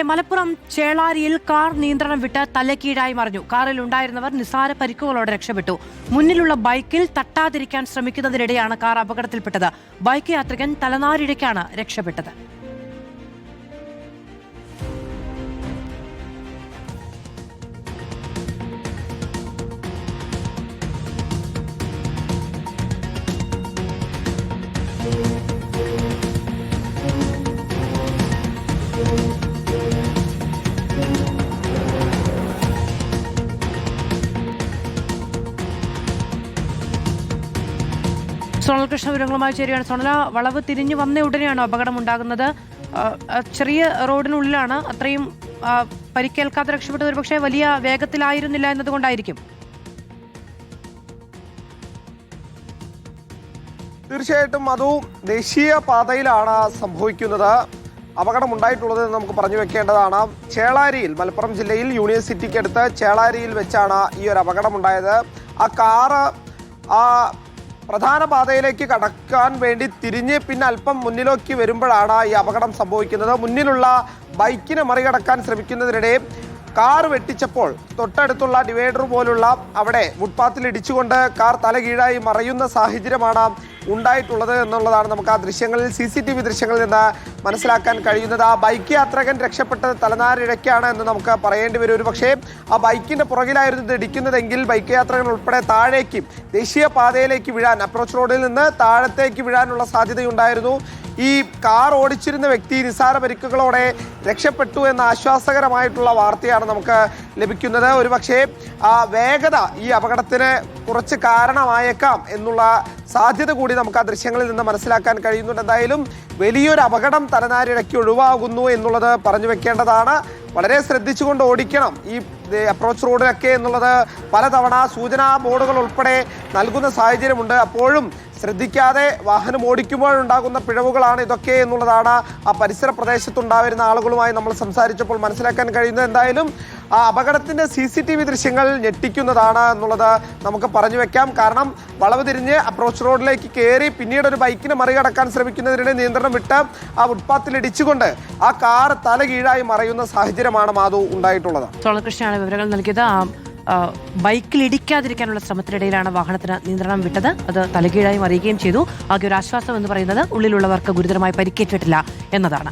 Malappuram ചേളാരിയിൽ car നിയന്ത്രണം വിട്ട് തലക്കീഴായി മറിഞ്ഞു. കാറിൽ ഉണ്ടായിരുന്നവർ നിസാര പരിക്കുകളോടെ രക്ഷപ്പെട്ടു. മുന്നിലുള്ള ബൈക്കിൽ തട്ടാതിരിക്കാൻ ശ്രമിക്കുന്നതിനിടെയാണ് കാർ അപകടത്തിൽപ്പെട്ടത്. ബൈക്ക് യാത്രികൻ തലനാരിഴയ്ക്കാണ് രക്ഷപ്പെട്ടത്. സോണൽ കൃഷ്ണ വിവരങ്ങളുമായി ചേരുകയാണ്. സോണല, വളവ് തിരിഞ്ഞു വന്ന ഉടനെയാണ് അപകടം ഉണ്ടാകുന്നത്. ചെറിയ റോഡിനുള്ളിലാണ്. അത്രയും പരിക്കേൽക്കാതെ രക്ഷപ്പെട്ടത് ഒരുപക്ഷെ വലിയ വേഗത്തിലായിരുന്നില്ല എന്നതുകൊണ്ടായിരിക്കും. തീർച്ചയായിട്ടും അതു ദേശീയ പാതയിലാണ് സംഭവിക്കുന്നത്. അപകടമുണ്ടായിട്ടുള്ളത് നമുക്ക് പറഞ്ഞു വെക്കേണ്ടതാണ്. ചേളാരിയിൽ, മലപ്പുറം ജില്ലയിൽ യൂണിവേഴ്സിറ്റിക്കടുത്ത് ചേളാരിയിൽ വെച്ചാണ് ഈ ഒരു അപകടമുണ്ടായത്. ആ കാറ് പ്രധാന പാതയിലേക്ക് കടക്കാൻ വേണ്ടി തിരിഞ്ഞ് പിന്നെ അല്പം മുന്നിലേക്ക് വരുമ്പോഴാണ് ഈ അപകടം സംഭവിക്കുന്നത്. മുന്നിലുള്ള ബൈക്കിനെ മറികടക്കാൻ ശ്രമിക്കുന്നതിനിടെ കാർ വെട്ടിച്ചപ്പോൾ തൊട്ടടുത്തുള്ള ഡിവൈഡർ പോലുള്ള അവിടെ ഫുട്പാത്തിൽ ഇടിച്ചുകൊണ്ട് കാർ തലകീഴായി മറയുന്ന സാഹചര്യമാണ് ഉണ്ടായിട്ടുള്ളത് എന്നുള്ളതാണ് നമുക്ക് ആ ദൃശ്യങ്ങളിൽ, CCTV ദൃശ്യങ്ങളിൽ നിന്ന് മനസ്സിലാക്കാൻ കഴിയുന്നത്. ആ ബൈക്ക് യാത്രകൻ രക്ഷപ്പെട്ടത് തലനാരിഴയ്ക്കാണ് എന്ന് നമുക്ക് പറയേണ്ടി വരും. ഒരു പക്ഷേ ആ ബൈക്കിന്റെ പുറകിലായിരുന്നു ഇത് ഇടിക്കുന്നതെങ്കിൽ ബൈക്ക് യാത്രകൻ ഉൾപ്പെടെ താഴേക്ക് ദേശീയ പാതയിലേക്ക് വീഴാൻ, അപ്രോച്ച് റോഡിൽ നിന്ന് താഴത്തേക്ക് വീഴാനുള്ള സാധ്യതയുണ്ടായിരുന്നു. ഈ കാർ ഓടിച്ചിരുന്ന വ്യക്തി നിസാര പരിക്കുകളോടെ രക്ഷപ്പെട്ടു എന്ന ആശ്വാസകരമായിട്ടുള്ള വാർത്തയാണ് നമുക്ക് ലഭിക്കുന്നത്. ഒരുപക്ഷേ വേഗത ഈ അപകടത്തിന് കുറച്ച് കാരണമായേക്കാം എന്നുള്ള സാധ്യത കൂടി നമുക്ക് ആ ദൃശ്യങ്ങളിൽ നിന്ന് മനസ്സിലാക്കാൻ കഴിയുന്നുണ്ട്. എന്തായാലും വലിയൊരു അപകടം തലനാരിഴയ്ക്ക് ഒഴിവാകുന്നു എന്നുള്ളത് പറഞ്ഞു വെക്കേണ്ടതാണ്. വളരെ ശ്രദ്ധിച്ചുകൊണ്ട് ഓടിക്കണം ഈ അപ്രോച്ച് റോഡിലൊക്കെ എന്നുള്ളത് പലതവണ സൂചനാ ബോർഡുകൾ ഉൾപ്പെടെ നൽകുന്ന സാഹചര്യമുണ്ട്. അപ്പോഴും ശ്രദ്ധിക്കാതെ വാഹനം ഓടിക്കുമ്പോഴുണ്ടാകുന്ന പിഴവുകളാണ് ഇതൊക്കെ എന്നുള്ളതാണ് ആ പരിസര പ്രദേശത്തുണ്ടായിരുന്ന ആളുകളുമായി നമ്മൾ സംസാരിച്ചപ്പോൾ മനസ്സിലാക്കാൻ കഴിയുന്നത്. എന്തായാലും ആ അപകടത്തിന്റെ CCTV ദൃശ്യങ്ങൾ ഞെട്ടിക്കുന്നതാണ് എന്നുള്ളത് നമുക്ക് പറഞ്ഞു വെക്കാം. കാരണം വളവ് തിരിഞ്ഞ് അപ്രോച്ച് റോഡിലേക്ക് കയറി പിന്നീട് ഒരു ബൈക്കിനെ മറികടക്കാൻ ശ്രമിക്കുന്നതിനിടെ നിയന്ത്രണം വിട്ട് ആ ഫുട്പാത്തിൽ ഇടിച്ചുകൊണ്ട് ആ കാർ തല കീഴായി മറയുന്ന സാഹചര്യമാണ് മാധു ഉണ്ടായിട്ടുള്ളത്. സോളകൃഷ്ണയാണ് വിവരങ്ങൾ നൽകിയത്. ബൈക്കിൽ ഇടിക്കാതിരിക്കാനുള്ള ശ്രമത്തിനിടയിലാണ് വാഹനത്തിന് നിയന്ത്രണം വിട്ടത്. അത് തലകീഴായി മറിയുകയും ചെയ്തു. ആകെ ഒരു ആശ്വാസം എന്ന് പറയുന്നത് ഉള്ളിലുള്ളവർക്ക് ഗുരുതരമായി പരിക്കേറ്റിട്ടില്ല എന്നതാണ്.